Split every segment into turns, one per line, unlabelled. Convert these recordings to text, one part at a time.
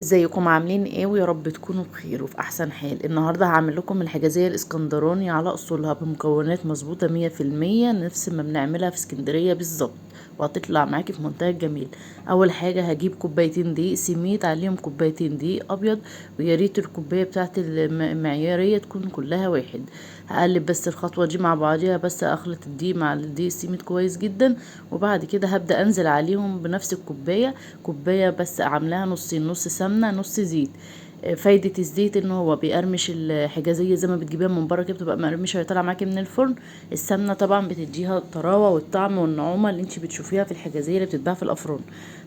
ازيكم عاملين ايه؟ ويا رب تكونوا بخير وفي احسن حال. النهارده هعمل لكم الحجازيه الاسكندراني على اصولها بمكونات مظبوطه 100%، نفس ما بنعملها في اسكندريه بالظبط، وهتطلع معاكي في منتهى الجميل. اول حاجه هجيب كوبايتين دقيق سميد، عليهم كوبايتين دقيق ابيض، ويا ريت الكوبايه بتاعت المعياريه تكون كلها واحد. هقلب بس الخطوه دي مع بعضيها، بس اخلط الدقيق مع الدقيق السميد كويس جدا، وبعد كده هبدا انزل عليهم بنفس الكوبايه، كوبايه بس عاملاها نصين، نص سمنه نص زيت. فايدة الزيت ان هو بيقرمش الحجازية زي ما بتجيبيها من بره كده، بتبقى مقرمشة وهي طالعة معاكي من الفرن. السمنة طبعا بتديها الطراوة والطعم والنعومة اللي انتي بتشوفيها في الحجازية اللي بتتباع في الافران.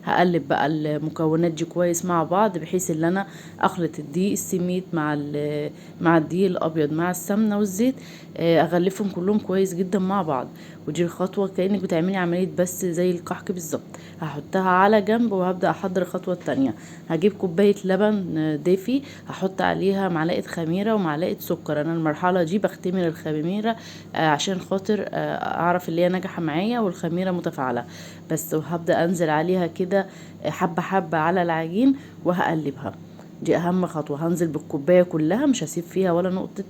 هقلب بقى المكونات دي كويس مع بعض، بحيث ان انا اخلط الدقيق السميد مع الدقيق الابيض مع السمنة والزيت. اغلفهم كلهم كويس جدا مع بعض. ودي الخطوة كأنك بتعملي عملية بس زي الكحك بالظبط. هحطها على جنب وهبدأ احضر الخطوة التانية. هجيب كوباية لبن دافي، هحط عليها معلقة خميرة ومعلقة سكر. انا المرحلة دي بختمر الخميرة عشان خاطر اعرف اللي هي ناجحة معايا والخميرة متفاعلة بس. وهبدأ انزل عليها كده حبة حبة على العجين وهقلبها. دي اهم خطوة. هنزل بالكوباية كلها، مش هسيب فيها ولا نقطة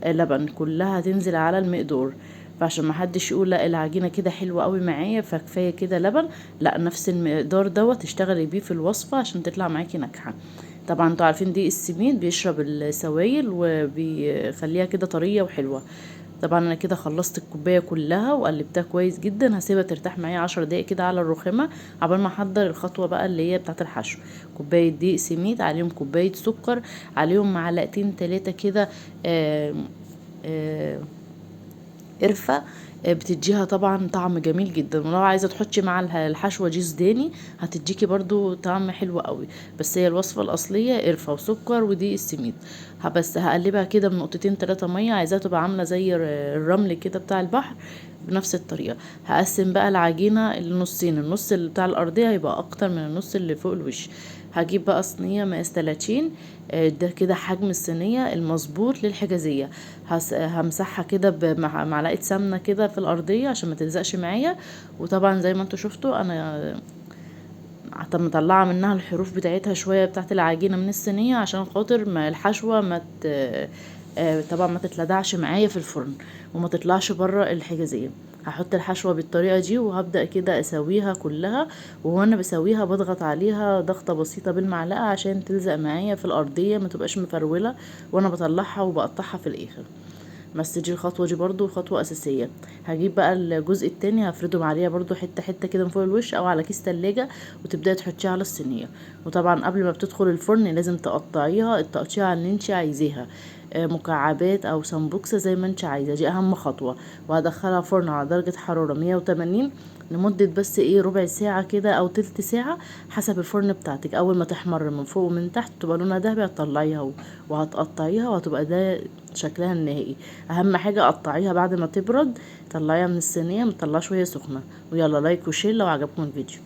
لبن، كلها هتنزل على المقدور. فعشان ما حدش يقول لا العجينه كده حلوه قوي معايا فكفايه كده لبن، لا، نفس المقدار دوت تشتغلي بيه في الوصفه عشان تطلع معاكي ناجحه. طبعا انتوا عارفين دي السميد بيشرب السوائل وبيخليها كده طريه وحلوه. طبعا انا كده خلصت الكوبايه كلها وقلبتها كويس جدا. هسيبها ترتاح معايا 10 دقايق كده على الرخامه، عبال ما احضر الخطوه بقى اللي هي بتاعه الحشو. كوبايه دقيق سميد، عليهم كوبايه سكر، عليهم معلقتين 3 كده آه آه قرفة. بتديها طبعا طعم جميل جدا. ولو عايزه تحطي مع الحشوه دي سوداني هتديكي برضو طعم حلو قوي. بس هي الوصفه الاصليه قرفه وسكر ودي السميد. بس هقلبها كده بنقطتين 3 ميه، عايزاها تبقى عامله زي الرمل كده بتاع البحر. بنفس الطريقه هقسم بقى العجينه لنصين، النص اللي بتاع الارضيه هيبقى اكتر من النص اللي فوق الوش. هجيب بقى صينيه مقاس 30، ده كده حجم الصينيه المظبوط للحجازيه. همسحها كده بمعلقه سمنه كده في الارضيه عشان ما تلزقش معايا. وطبعا زي ما انتوا شفتوا انا مطلعه منها الحروف بتاعتها شويه بتاعت العجينه من الصينيه، عشان خاطر ما الحشوه ما طبعا ما تتلدعش معايا في الفرن وما تطلعش بره الحجازيه. هحط الحشوه بالطريقه دي وهبدا كده اسويها كلها. وانا بسويها بضغط عليها ضغطه بسيطه بالمعلقه عشان تلزق معايا في الارضيه، ما تبقاش مفروله وانا بطلعها وبقطعها في الاخر. بس دي الخطوة دي برضو خطوة أساسية. هجيب بقى الجزء التاني هفردهم عليها برضو حتة حتة كده من فوق الوش أو على كيس تلاجة، وتبدأي تحطيها على الصينية. وطبعا قبل ما بتدخل الفرن لازم تقطعيها التقطيعة اللي انت عايزاها، مكعبات أو سمبوكسة زي ما انت عايزة. دي أهم خطوة. وهدخلها فرن على درجة حرارة 180 لمدة بس ربع ساعة كده أو تلت ساعة حسب الفرن بتاعتك. أول ما تحمر من فوق ومن تحت تبقى لونها دهبي هتطلعيها وهتقطعيها وهتبقى ده شكلها النهائي. اهم حاجه قطعيها بعد ما تبرد، طلعيها من الصينيه، متطلعش وهي سخنه. ويلا لايك وشير لو عجبكم الفيديو.